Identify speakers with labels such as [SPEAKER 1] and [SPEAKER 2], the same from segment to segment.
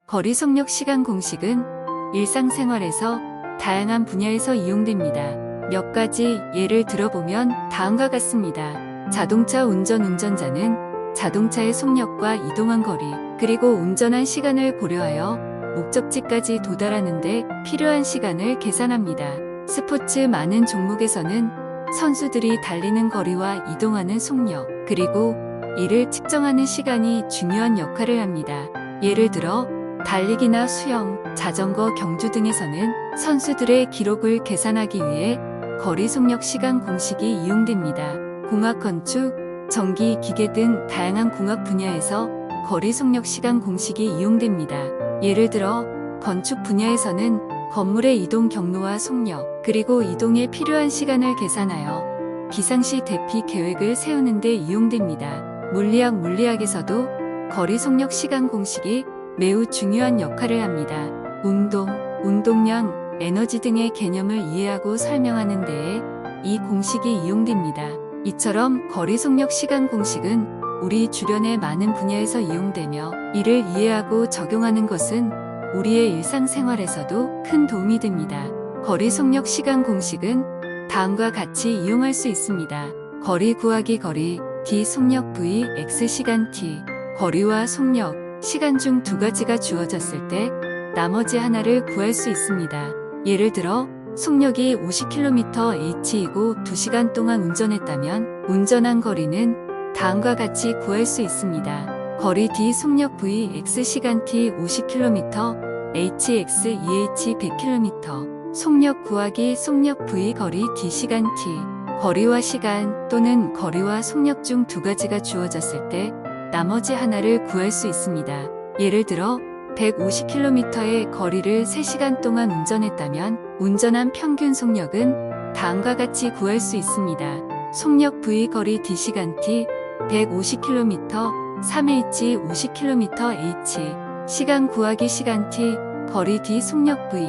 [SPEAKER 1] 거리 속력 시간 공식은 일상생활에서 다양한 분야에서 이용됩니다. 몇 가지 예를 들어보면 다음과 같습니다. 자동차 운전자는 자동차의 속력과 이동한 거리, 그리고 운전한 시간을 고려하여 목적지까지 도달하는 데 필요한 시간을 계산합니다. 스포츠 많은 종목에서는 선수들이 달리는 거리와 이동하는 속력, 그리고 이를 측정하는 시간이 중요한 역할을 합니다. 예를 들어 달리기나 수영, 자전거 경주 등에서는 선수들의 기록을 계산하기 위해 거리 속력 시간 공식이 이용됩니다. 공학, 건축, 전기, 기계 등 다양한 공학 분야에서 거리 속력 시간 공식이 이용됩니다. 예를 들어 건축 분야에서는 건물의 이동 경로와 속력, 그리고 이동에 필요한 시간을 계산하여 비상시 대피 계획을 세우는 데 이용됩니다. 물리학에서도 거리 속력 시간 공식이 매우 중요한 역할을 합니다. 운동량, 에너지 등의 개념을 이해하고 설명하는 데에 이 공식이 이용됩니다. 이처럼 거리 속력 시간 공식은 우리 주변의 많은 분야에서 이용되며 이를 이해하고 적용하는 것은 우리의 일상생활에서도 큰 도움이 됩니다. 거리 속력 시간 공식은 다음과 같이 이용할 수 있습니다. 거리 구하기. 거리 d 속력 v x 시간 t. 거리와 속력, 시간 중 두 가지가 주어졌을 때 나머지 하나를 구할 수 있습니다. 예를 들어 속력이 50km h이고 2시간 동안 운전했다면 운전한 거리는 다음과 같이 구할 수 있습니다. 거리 d 속력 v x 시간 t 50km h x 2h 100km. 속력 구하기. 속력 v 거리 d 시간 t. 거리와 시간 또는 거리와 속력 중 두 가지가 주어졌을 때 나머지 하나를 구할 수 있습니다. 예를 들어 150km의 거리를 3시간 동안 운전했다면 운전한 평균 속력은 다음과 같이 구할 수 있습니다. 속력 v 거리 d 시간 t 150km 3h 50km h. 시간 구하기. 시간 t 거리 d 속력 v.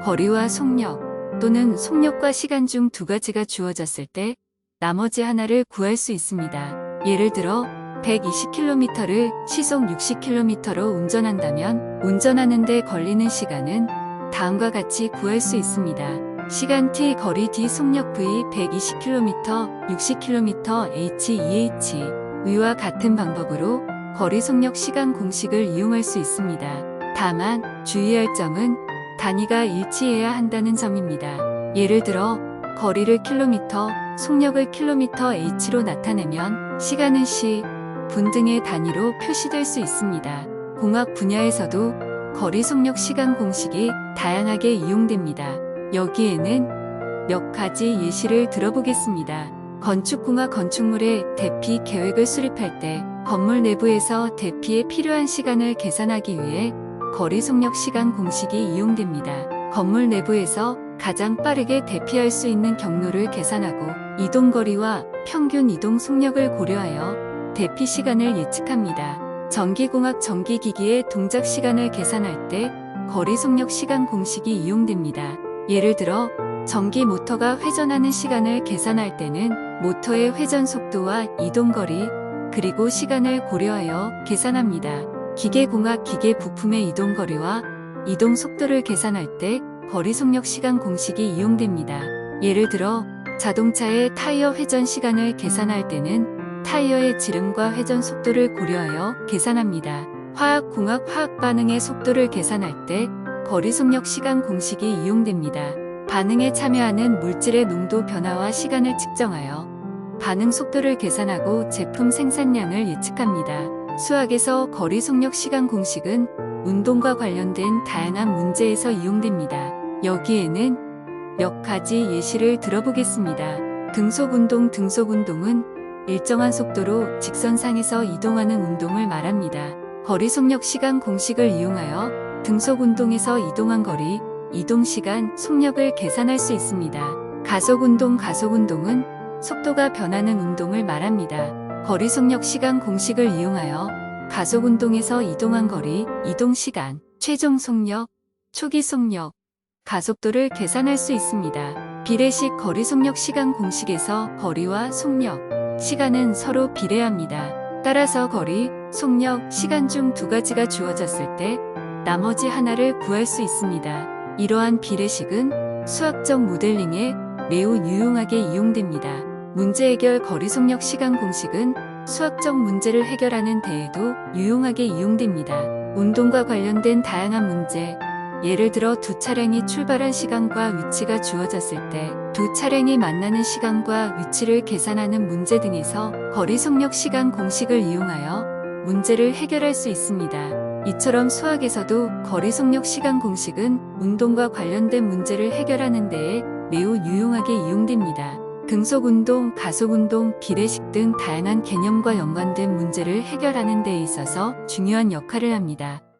[SPEAKER 1] 거리와 속력 또는 속력과 시간 중 두 가지가 주어졌을 때 나머지 하나를 구할 수 있습니다. 예를 들어 120km를 시속 60km로 운전한다면 운전하는 데 걸리는 시간은 다음과 같이 구할 수 있습니다. 시간 t 거리 d 속력 v 120km 60km h 2h. 위와 같은 방법으로 거리 속력 시간 공식을 이용할 수 있습니다. 다만 주의할 점은 단위가 일치해야 한다는 점입니다. 예를 들어 거리를 킬로미터, 속력을 킬로미터 h로 나타내면 시간은 시, 분 등의 단위로 표시될 수 있습니다. 공학 분야에서도 거리 속력 시간 공식이 다양하게 이용됩니다. 여기에는 몇 가지 예시를 들어보겠습니다. 건축공학. 건축물의 대피 계획을 수립할 때 건물 내부에서 대피에 필요한 시간을 계산하기 위해 거리 속력 시간 공식이 이용됩니다. 건물 내부에서 가장 빠르게 대피할 수 있는 경로를 계산하고 이동거리와 평균 이동 속력을 고려하여 대피 시간을 예측합니다. 전기공학. 전기기기의 동작 시간을 계산할 때 거리 속력 시간 공식이 이용됩니다. 예를 들어 전기 모터가 회전하는 시간을 계산할 때는 모터의 회전 속도와 이동거리, 그리고 시간을 고려하여 계산합니다. 기계공학. 기계 부품의 이동거리와 이동 속도를 계산할 때 거리 속력 시간 공식이 이용됩니다. 예를 들어 자동차의 타이어 회전 시간을 계산할 때는 타이어의 지름과 회전 속도를 고려하여 계산합니다. 화학공학. 화학 반응의 속도를 계산할 때 거리 속력 시간 공식이 이용됩니다. 반응에 참여하는 물질의 농도 변화와 시간을 측정하여 반응 속도를 계산하고 제품 생산량을 예측합니다. 수학에서 거리 속력 시간 공식은 운동과 관련된 다양한 문제에서 이용됩니다. 여기에는 몇 가지 예시를 들어보겠습니다. 등속운동. 등속운동은 일정한 속도로 직선상에서 이동하는 운동을 말합니다. 거리 속력 시간 공식을 이용하여 등속운동에서 이동한 거리, 이동시간, 속력을 계산할 수 있습니다. 가속운동. 가속운동은 속도가 변하는 운동을 말합니다. 거리 속력 시간 공식을 이용하여 가속운동에서 이동한 거리, 이동시간, 최종 속력, 초기 속력, 가속도를 계산할 수 있습니다. 비례식. 거리 속력 시간 공식에서 거리와 속력, 시간은 서로 비례합니다. 따라서 거리, 속력, 시간 중 두 가지가 주어졌을 때 나머지 하나를 구할 수 있습니다. 이러한 비례식은 수학적 모델링에 매우 유용하게 이용됩니다. 문제 해결 거리 속력 시간 공식은 수학적 문제를 해결하는 데에도 유용하게 이용됩니다. 운동과 관련된 다양한 문제, 예를 들어 두 차량이 출발한 시간과 위치가 주어졌을 때 두 차량이 만나는 시간과 위치를 계산하는 문제 등에서 거리 속력 시간 공식을 이용하여 문제를 해결할 수 있습니다. 이처럼 수학에서도 거리 속력 시간 공식은 운동과 관련된 문제를 해결하는 데에 매우 유용하게 이용됩니다. 등속운동, 가속운동, 비례식 등 다양한 개념과 연관된 문제를 해결하는 데 있어서 중요한 역할을 합니다.